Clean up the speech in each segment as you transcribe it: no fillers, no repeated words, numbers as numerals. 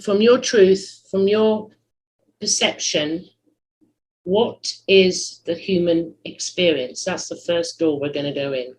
from your truth, from your perception, what is the human experience? That's the first door we're going to go in.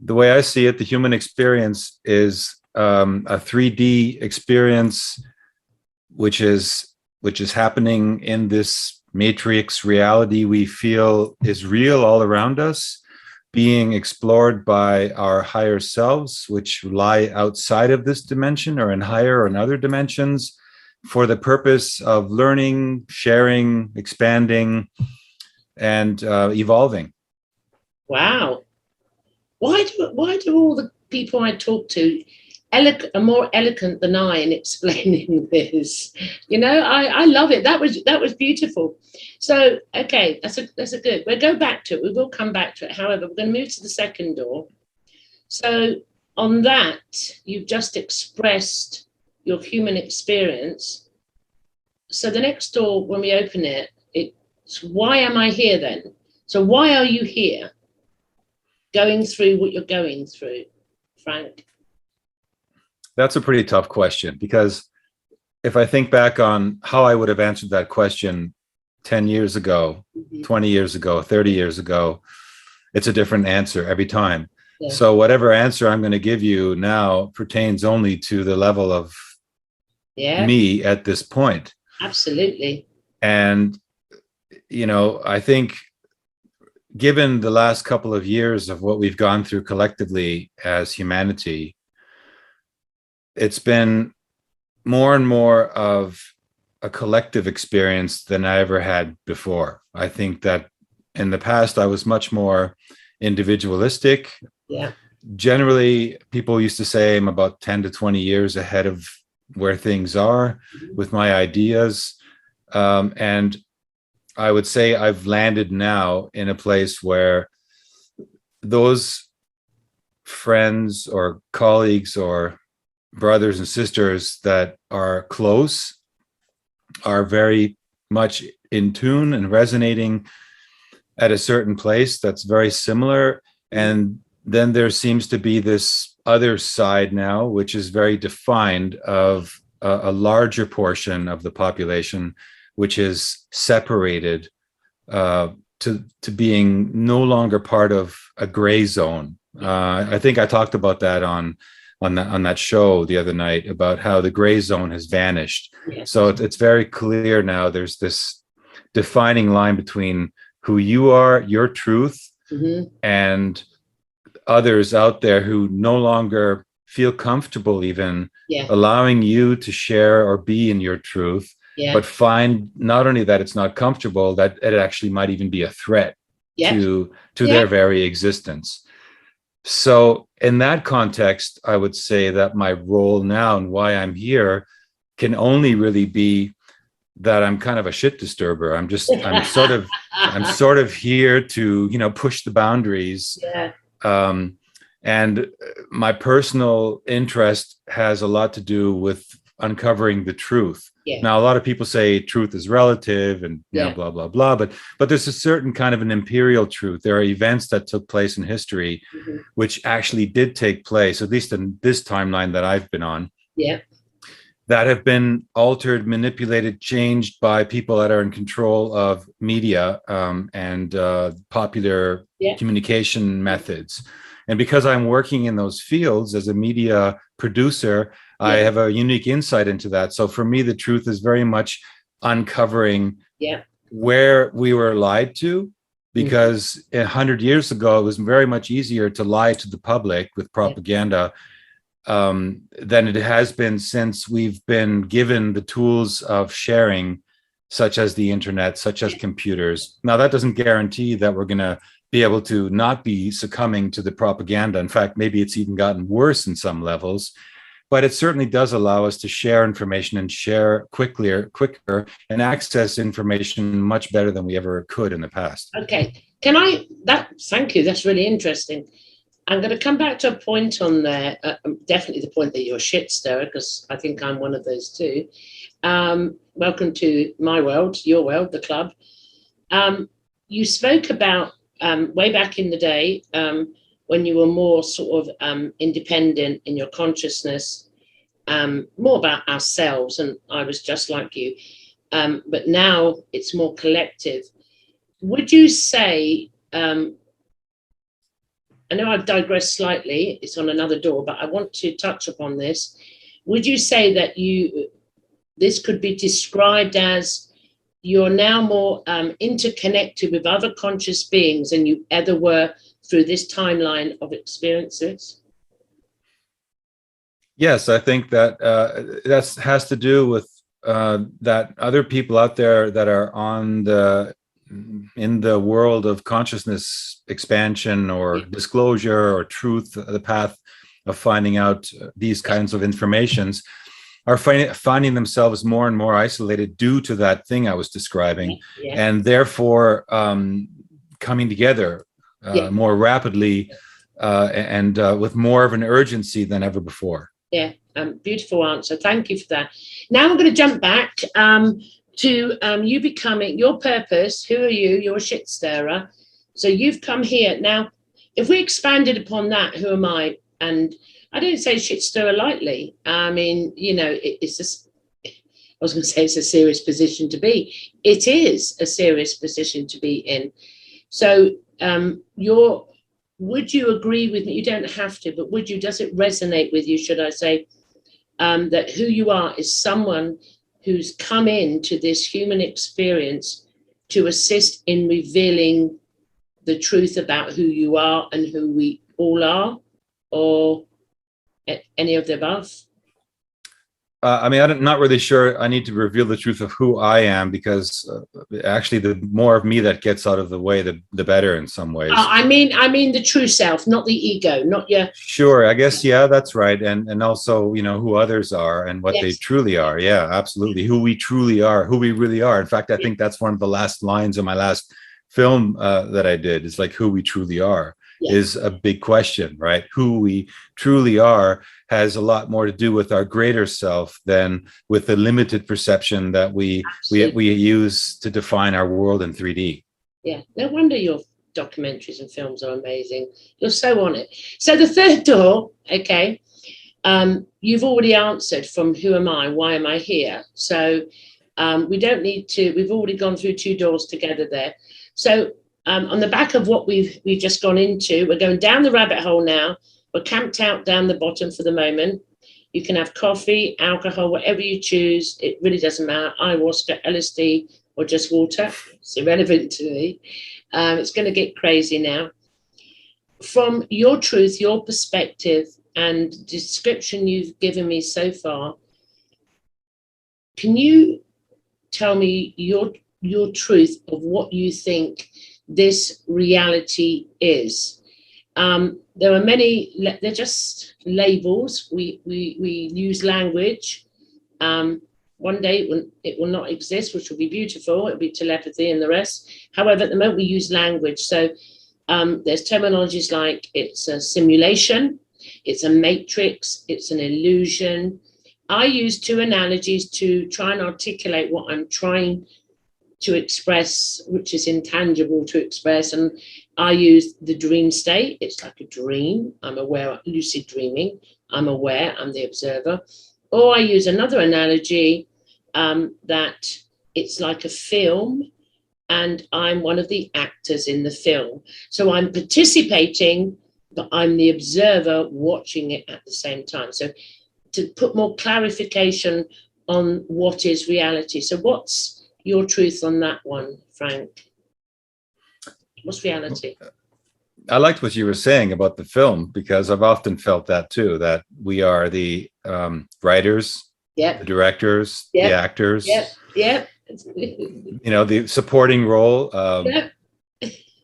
The way I see it, the human experience is a 3D experience, which is happening in this matrix reality we feel is real all around us, being explored by our higher selves, which lie outside of this dimension or in higher and other dimensions, for the purpose of learning, sharing, expanding, and evolving. Wow. Why do all the people I talk to are more eloquent than I in explaining this? You know, I love it. That was beautiful. So, okay, that's a good. We'll go back to it. We will come back to it. However, we're going to move to the second door. So on that, you've just expressed your human experience. So the next door, when we open it, it's why am I here then? So why are you here? Going through what you're going through, Frank? That's a pretty tough question, because if I think back on how I would have answered that question 10 years ago, 20 years ago, 30 years ago, it's a different answer every time. Yeah. So whatever answer I'm going to give you now pertains only to the level of me at this point. Absolutely. And, you know, I think given the last couple of years of what we've gone through collectively as humanity, it's been more and more of a collective experience than I ever had before. I think that in the past, I was much more individualistic. Yeah. Generally, people used to say I'm about 10 to 20 years ahead of where things are with my ideas. And I would say I've landed now in a place where those friends or colleagues or brothers and sisters that are close are very much in tune and resonating at a certain place that's very similar. And then there seems to be this other side now, which is very defined, of a larger portion of the population, which is separated to being no longer part of a gray zone. I think I talked about that on that show the other night, about how the gray zone has vanished. Yes. So it's very clear now. There's this defining line between who you are, your truth, and others out there who no longer feel comfortable even allowing you to share or be in your truth, but find not only that it's not comfortable, that it actually might even be a threat to their very existence. So in that context, I would say that my role now and why I'm here can only really be that I'm kind of a shit disturber. I'm sort of here to, you know, push the boundaries. And my personal interest has a lot to do with uncovering the truth. Now, a lot of people say truth is relative and you know, blah, blah, blah. But there's a certain kind of an imperial truth. There are events that took place in history, which actually did take place, at least in this timeline that I've been on, that have been altered, manipulated, changed by people that are in control of media and popular communication methods. And because I'm working in those fields as a media producer, I have a unique insight into that. So for me, the truth is very much uncovering where we were lied to, because 100 years ago, it was very much easier to lie to the public with propaganda than it has been since we've been given the tools of sharing, such as the internet, such as computers. Now, that doesn't guarantee that we're going to be able to not be succumbing to the propaganda. In fact, maybe it's even gotten worse in some levels, but it certainly does allow us to share information and share quicker and access information much better than we ever could in the past. Okay. Thank you. That's really interesting. I'm going to come back to a point on there, definitely the point that you're a shit stirrer, because I think I'm one of those too. Welcome to my world, your world, the club. You spoke about way back in the day when you were more sort of independent in your consciousness, more about ourselves, and I was just like you. But now it's more collective. Would you say, I know I've digressed slightly, it's on another door, but I want to touch upon this. Would you say that this could be described as you're now more interconnected with other conscious beings than you ever were through this timeline of experiences? Yes, I think that that has to do with that other people out there that are in the world of consciousness expansion or disclosure or truth, the path of finding out these kinds of informations, are finding themselves more and more isolated due to that thing I was describing, and therefore coming together more rapidly and with more of an urgency than ever before. Yeah, beautiful answer. Thank you for that. Now I'm going to jump back to you becoming your purpose. Who are you? You're a shit stirrer. So you've come here. Now, if we expanded upon that, who am I? And I don't say shit stirrer lightly. I mean, you know, it's just, I was going to say it's a serious position to be. It is a serious position to be in. So would you agree with me? You don't have to, but would you, does it resonate with you, should I say, that who you are is someone who's come into this human experience to assist in revealing the truth about who you are and who we all are, or any of the above? I mean, I'm not really sure I need to reveal the truth of who I am, because actually the more of me that gets out of the way, the better in some ways. I mean the true self, not the ego, not your... Sure, I guess, yeah, that's right. And also, you know, who others are and what they truly are. Yeah, absolutely. Who we truly are, who we really are. In fact, I think that's one of the last lines of my last film that I did. It's like, who we truly are is a big question, right? Who we truly are has a lot more to do with our greater self than with the limited perception that we use to define our world in 3D. Yeah, no wonder your documentaries and films are amazing. You're so on it. So the third door, okay, you've already answered from who am I, why am I here? So we don't need to, we've already gone through 2 doors together there. So on the back of what we've just gone into, we're going down the rabbit hole now. We're camped out down the bottom for the moment. You can have coffee, alcohol, whatever you choose. It really doesn't matter. Ayahuasca, LSD, or just water. It's irrelevant to me. It's going to get crazy now. From your truth, your perspective, and description you've given me so far, can you tell me your truth of what you think this reality is? There are many, they're just labels. We use language. One day it will not exist, which will be beautiful. It'll be telepathy and the rest. However, at the moment we use language. So there's terminologies like it's a simulation, it's a matrix, it's an illusion. I use 2 analogies to try and articulate what I'm trying to express, which is intangible to express. And I use the dream state. It's like a dream. I'm aware, lucid dreaming. I'm aware, I'm the observer. Or I use another analogy that it's like a film and I'm one of the actors in the film. So I'm participating, but I'm the observer watching it at the same time. So to put more clarification on what is reality. So what's your truth on that one, Frank? What's reality? I liked what you were saying about the film, because I've often felt that too, that we are the writers, the directors, the actors, you know, the supporting role,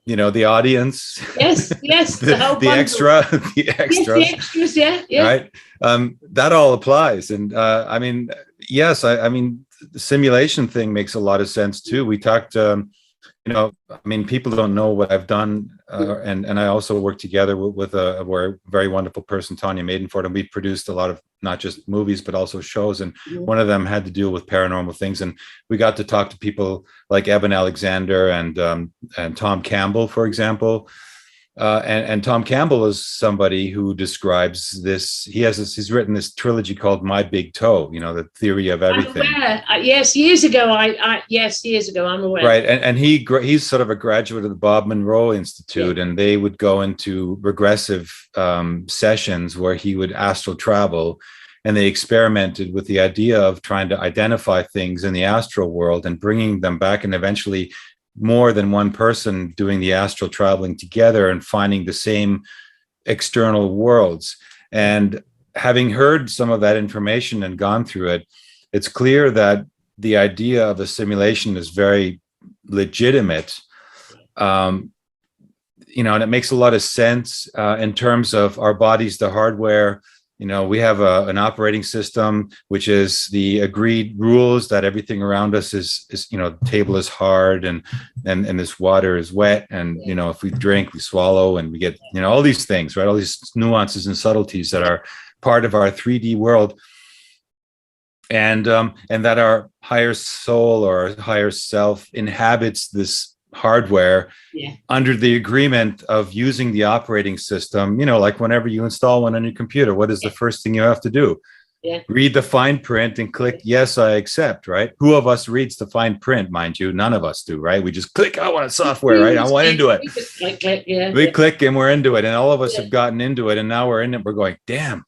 you know, the audience, the extra, the extras, right? That all applies. And I mean, yes, I mean, the simulation thing makes a lot of sense too. We talked, you know, I mean, people don't know what I've done, and I also work together with a very wonderful person, Tanya Maidenford, and we produced a lot of not just movies but also shows, and one of them had to deal with paranormal things, and we got to talk to people like Eben Alexander and Tom Campbell, for example, And Tom Campbell is somebody who describes this. He's written this trilogy called My Big Toe, the theory of everything. I'm aware. Yes, years ago. Years ago, I'm aware. Right. And he's sort of a graduate of the Bob Monroe Institute, and they would go into regressive sessions where he would astral travel, and they experimented with the idea of trying to identify things in the astral world and bringing them back, and eventually more than one person doing the astral traveling together and finding the same external worlds. And having heard some of that information and gone through it, it's clear that the idea of a simulation is very legitimate. And it makes a lot of sense in terms of our bodies, the hardware. We have an operating system, which is the agreed rules that everything around us is table is hard and this water is wet. And, if we drink, we swallow, and we get, all these things, right? All these nuances and subtleties that are part of our 3D world. And that our higher soul or higher self inhabits this hardware under the agreement of using the operating system. Like whenever you install one on your computer, what is the first thing you have to do? Read the fine print and click yes, I accept, right? Who of us reads the fine print? Mind you, none of us do, right? We just click, I want software, right? I want into it. We click and we're into it, and all of us have gotten into it, and now we're in it. We're going, damn,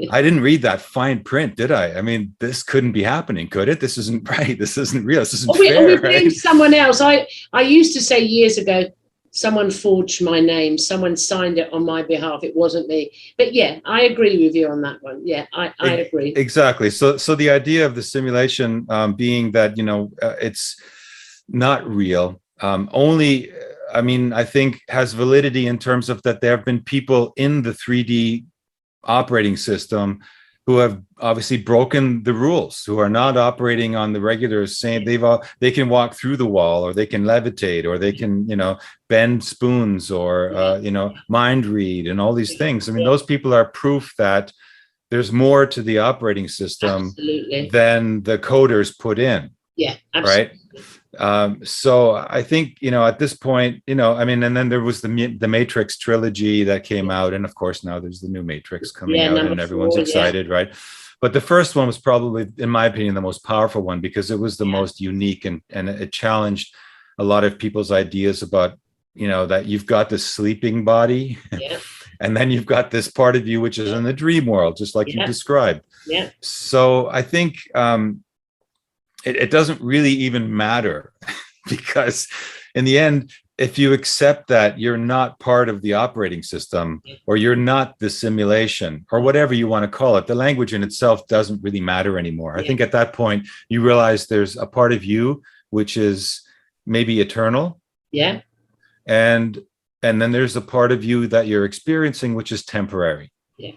I didn't read that fine print, did I? I mean, this couldn't be happening, could it? This isn't right. This isn't real. This isn't fair. We blame someone else. I used to say years ago, someone forged my name. Someone signed it on my behalf. It wasn't me. But yeah, I agree with you on that one. Yeah, I agree. Exactly. So the idea of the simulation being that, it's not real. Only, I think has validity in terms of that there have been people in the 3D operating system who have obviously broken the rules, who are not operating on the regular same. They can walk through the wall, or they can levitate, or they can bend spoons, or mind read, and all these things. Those people are proof that there's more to the operating system than the coders put in. Yeah, absolutely. Right. So I think, at this point, and then there was the Matrix trilogy that came out. And of course, now there's the new Matrix coming out, and everyone's excited, right? But the first one was probably, in my opinion, the most powerful one, because it was the most unique, and it challenged a lot of people's ideas about, that you've got this sleeping body, and then you've got this part of you, which is in the dream world, just like you described. Yeah. So I think, it doesn't really even matter, because in the end, if you accept that you're not part of the operating system, or you're not the simulation, or whatever you want to call it, the language in itself doesn't really matter anymore. I think at that point, you realize there's a part of you which is maybe eternal. Yeah. And then there's a part of you that you're experiencing, which is temporary. Yeah.